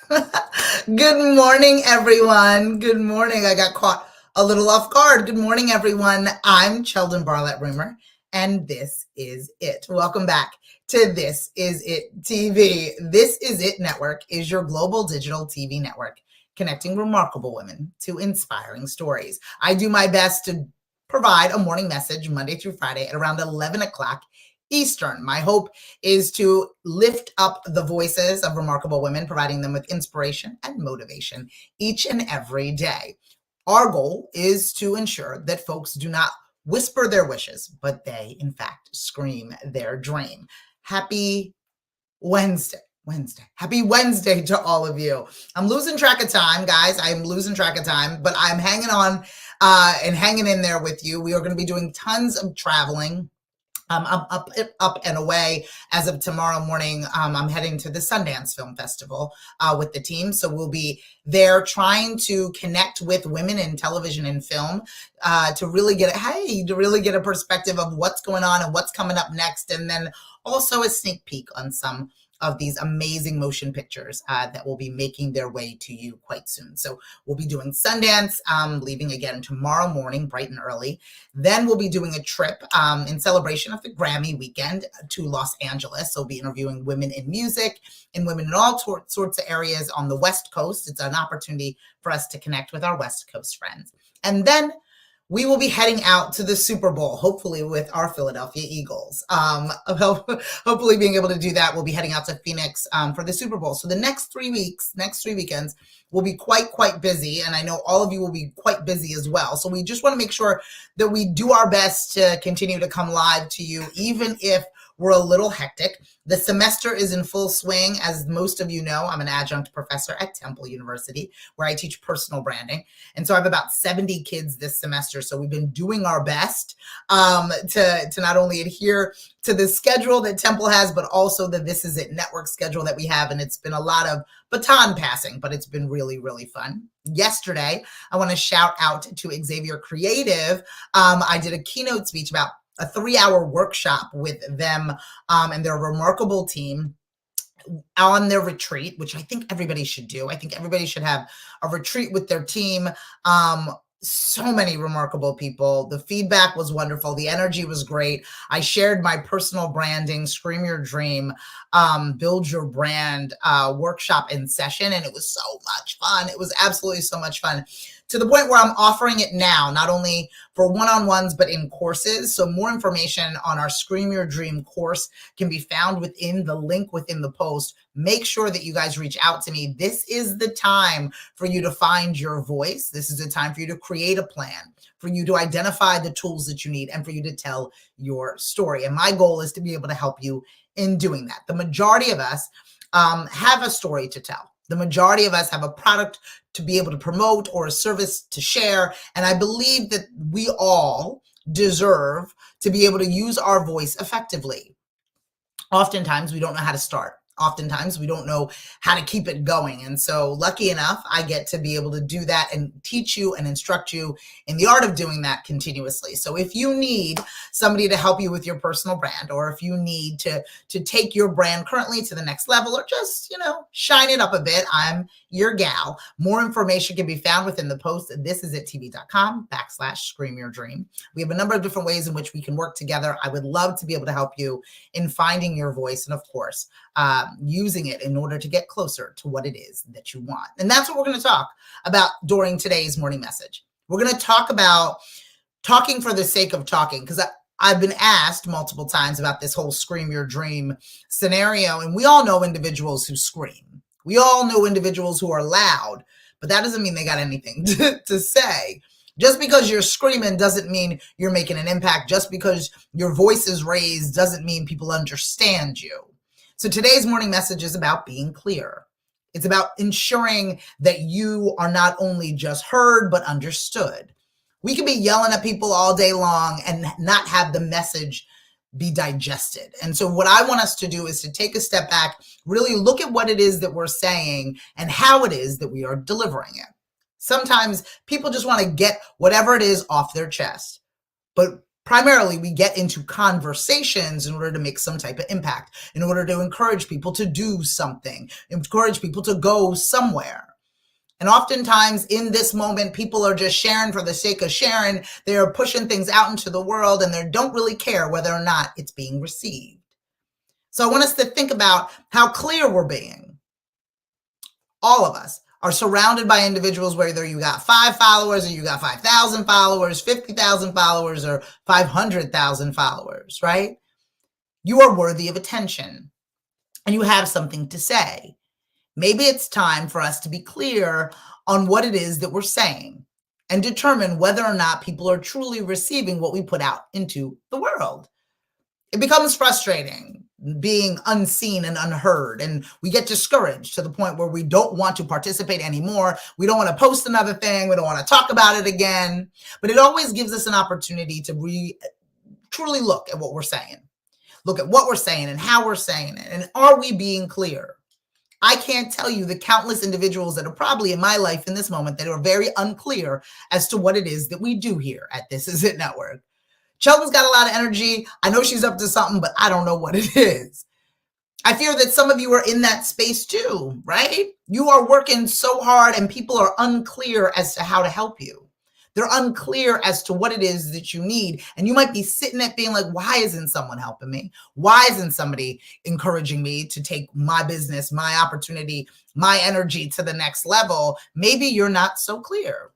Good morning, everyone. Good morning. I got caught a little off guard. Good morning, everyone. I'm Cheldin Barlattt Rumer, and this is it. Welcome back to This Is It TV. This Is It Network is your global digital TV network connecting remarkable women to inspiring stories. I do my best to provide a morning message Monday through Friday at around 11 o'clock Eastern. My hope is to lift up the voices of remarkable women, providing them with inspiration and motivation each and every day. Our goal is to ensure that folks do not whisper their wishes, but they, in fact, scream their dream. Happy Wednesday. Happy Wednesday to all of you. I'm losing track of time, guys. I'm losing track of time, but I'm hanging on and hanging in there with you. We are going to be doing tons of traveling. I'm up and away as of tomorrow morning. I'm heading to the Sundance Film Festival with the team. So we'll be there trying to connect with women in television and film to really get a perspective of what's going on and what's coming up next. And then also a sneak peek on some of these amazing motion pictures that will be making their way to you quite soon. So we'll be doing Sundance, leaving again tomorrow morning, bright and early. Then we'll be doing a trip in celebration of the Grammy weekend to Los Angeles. So we'll be interviewing women in music and women in all sorts of areas on the West Coast. It's an opportunity for us to connect with our West Coast friends. And then we will be heading out to the Super Bowl, hopefully with our Philadelphia Eagles. Hopefully being able to do that, we'll be heading out to Phoenix for the Super Bowl. So the next 3 weekends, will be quite busy. And I know all of you will be quite busy as well. So we just want to make sure that we do our best to continue to come live to you, even if we're a little hectic. The semester is in full swing. As most of you know, I'm an adjunct professor at Temple University, where I teach personal branding. And so I have about 70 kids this semester. So we've been doing our best to not only adhere to the schedule that Temple has, but also the This Is It network schedule that we have. And it's been a lot of baton passing, but it's been really fun. Yesterday, I want to shout out to Xavier Creative. I did a keynote speech about a 3-hour workshop with them and their remarkable team on their retreat, which I think everybody should do. I think everybody should have a retreat with their team. So many remarkable people. The feedback was wonderful. The energy was great. I shared my personal branding, Scream Your Dream, Build Your Brand workshop in session, and it was so much fun. It was absolutely so much fun, to the point where I'm offering it now, not only for one-on-ones, but in courses. So more information on our Scream Your Dream course can be found within the link within the post. Make sure that you guys reach out to me. This is the time for you to find your voice. This is the time for you to create a plan, for you to identify the tools that you need, and for you to tell your story. And my goal is to be able to help you in doing that. The majority of us have a story to tell. The majority of us have a product to be able to promote or a service to share. And I believe that we all deserve to be able to use our voice effectively. Oftentimes, we don't know how to start. Oftentimes, we don't know how to keep it going. And so lucky enough, I get to be able to do that and teach you and instruct you in the art of doing that continuously. So if you need somebody to help you with your personal brand, or if you need to take your brand currently to the next level, or just, shine it up a bit, I'm your gal. More information can be found within the post at thisisitTV.com/Scream Your Dream. We have a number of different ways in which we can work together. I would love to be able to help you in finding your voice, and of course, using it in order to get closer to what it is that you want. And that's what we're going to talk about during today's morning message. We're going to talk about talking for the sake of talking, because I've been asked multiple times about this whole Scream Your Dream scenario. And we all know individuals who scream. We all know individuals who are loud, but that doesn't mean they got anything to say. Just because you're screaming doesn't mean you're making an impact. Just because your voice is raised doesn't mean people understand you. So today's morning message is about being clear. It's about ensuring that you are not only just heard, but understood. We can be yelling at people all day long and not have the message be digested. And so what I want us to do is to take a step back, really look at what it is that we're saying and how it is that we are delivering it. Sometimes people just want to get whatever it is off their chest. But Primarily, we get into conversations in order to make some type of impact, in order to encourage people to do something, encourage people to go somewhere. And oftentimes in this moment, people are just sharing for the sake of sharing. They are pushing things out into the world and they don't really care whether or not it's being received. So I want us to think about how clear we're being. All of us are surrounded by individuals, whether you got 5 followers or you got 5,000 followers, 50,000 followers, or 500,000 followers, right? You are worthy of attention and you have something to say. Maybe it's time for us to be clear on what it is that we're saying and determine whether or not people are truly receiving what we put out into the world. It becomes frustrating being unseen and unheard, and we get discouraged to the point where we don't want to participate anymore. We don't want to post another thing. We don't want to talk about it again. But it always gives us an opportunity to truly look at what we're saying. Look at what we're saying and how we're saying it. And are we being clear? I can't tell you the countless individuals that are probably in my life in this moment that are very unclear as to what it is that we do here at This Is It Network. Cheldin's got a lot of energy. I know she's up to something, but I don't know what it is. I fear that some of you are in that space too, right? You are working so hard and people are unclear as to how to help you. They're unclear as to what it is that you need. And you might be sitting there being like, why isn't someone helping me? Why isn't somebody encouraging me to take my business, my opportunity, my energy to the next level? Maybe you're not so clear.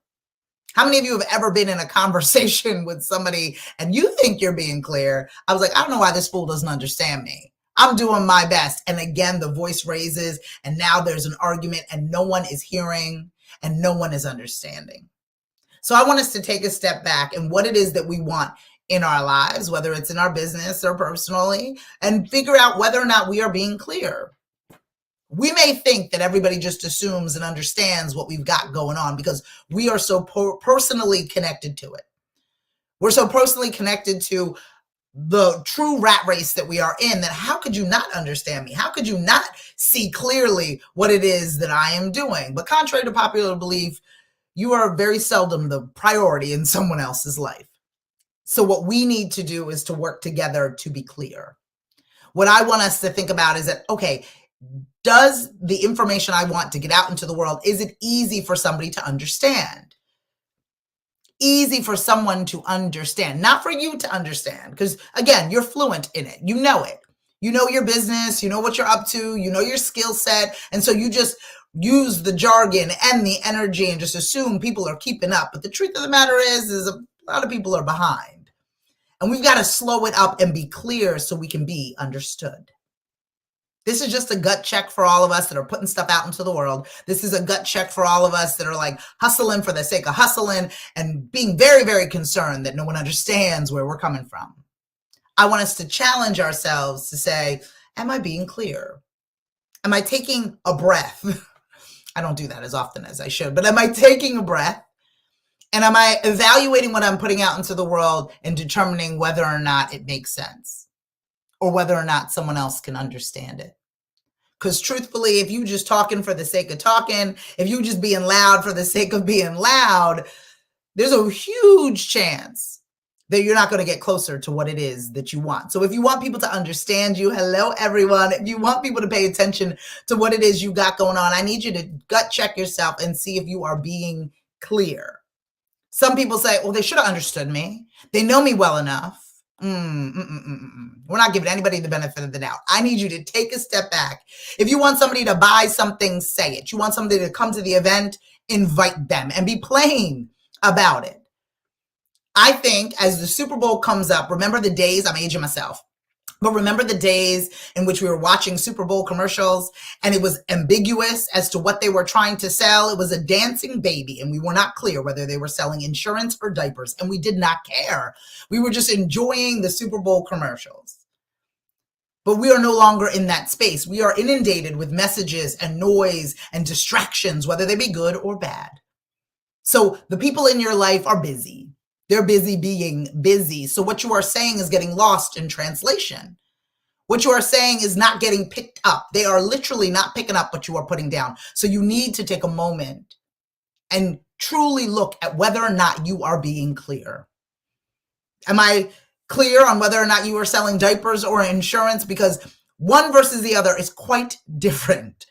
How many of you have ever been in a conversation with somebody and you think you're being clear? I was like, I don't know why this fool doesn't understand me. I'm doing my best. And again, the voice raises and now there's an argument and no one is hearing and no one is understanding. So I want us to take a step back and what it is that we want in our lives, whether it's in our business or personally, and figure out whether or not we are being clear. We may think that everybody just assumes and understands what we've got going on because we are so personally connected to it. We're so personally connected to the true rat race that we are in that how could you not understand me? How could you not see clearly what it is that I am doing? But contrary to popular belief, you are very seldom the priority in someone else's life. So what we need to do is to work together to be clear. What I want us to think about is that, okay, does the information I want to get out into the world, is it easy for somebody to understand? Easy for someone to understand, not for you to understand, because again, you're fluent in it. You know it. You know your business, you know what you're up to, you know your skill set. And so you just use the jargon and the energy and just assume people are keeping up. But the truth of the matter is a lot of people are behind. And we've got to slow it up and be clear so we can be understood. This is just a gut check for all of us that are putting stuff out into the world. This is a gut check for all of us that are like hustling for the sake of hustling and being very, very concerned that no one understands where we're coming from. I want us to challenge ourselves to say, am I being clear? Am I taking a breath? I don't do that as often as I should, but am I taking a breath? And am I evaluating what I'm putting out into the world and determining whether or not it makes sense or whether or not someone else can understand it? Because truthfully, if you just talking for the sake of talking, if you just being loud for the sake of being loud, there's a huge chance that you're not going to get closer to what it is that you want. So if you want people to understand you, hello, everyone. If you want people to pay attention to what it is you got going on, I need you to gut check yourself and see if you are being clear. Some people say, well, they should have understood me. They know me well enough. We're not giving anybody the benefit of the doubt. I need you to take a step back. If you want somebody to buy something, say it. You want somebody to come to the event, invite them and be plain about it. I think as the Super Bowl comes up, remember the days, I'm aging myself, but remember the days in which we were watching Super Bowl commercials and it was ambiguous as to what they were trying to sell. It was a dancing baby and we were not clear whether they were selling insurance or diapers and we did not care. We were just enjoying the Super Bowl commercials. But we are no longer in that space. We are inundated with messages and noise and distractions, whether they be good or bad. So the people in your life are busy. They're busy being busy. So what you are saying is getting lost in translation. What you are saying is not getting picked up. They are literally not picking up what you are putting down. So you need to take a moment and truly look at whether or not you are being clear. Am I clear on whether or not you are selling diapers or insurance? Because one versus the other is quite different.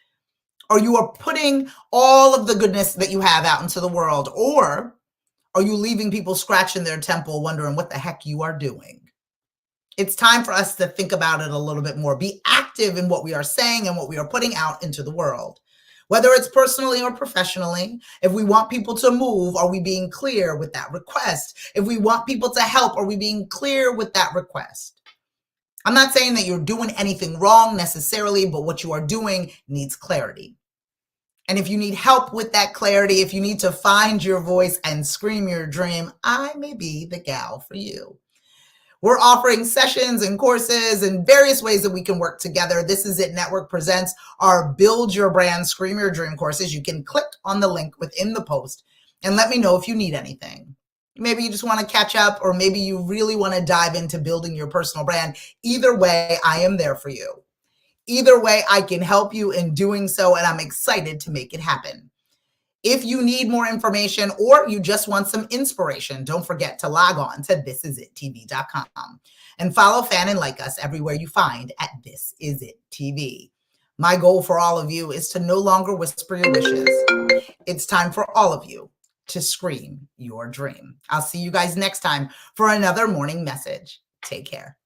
Or you are putting all of the goodness that you have out into the world, or are you leaving people scratching their temple wondering what the heck you are doing? It's time for us to think about it a little bit more. Be active in what we are saying and what we are putting out into the world, whether it's personally or professionally. If we want people to move, are we being clear with that request? If we want people to help, are we being clear with that request? I'm not saying that you're doing anything wrong necessarily, but what you are doing needs clarity. And if you need help with that clarity, if you need to find your voice and scream your dream, I may be the gal for you. We're offering sessions and courses and various ways that we can work together. This Is It Network presents our Build Your Brand, Scream Your Dream courses. You can click on the link within the post and let me know if you need anything. Maybe you just want to catch up, or maybe you really want to dive into building your personal brand. Either way, I am there for you. Either way, I can help you in doing so, and I'm excited to make it happen. If you need more information or you just want some inspiration, don't forget to log on to thisisittv.com and follow, fan, and like us everywhere you find at This Is It TV. My goal for all of you is to no longer whisper your wishes. It's time for all of you to scream your dream. I'll see you guys next time for another morning message. Take care.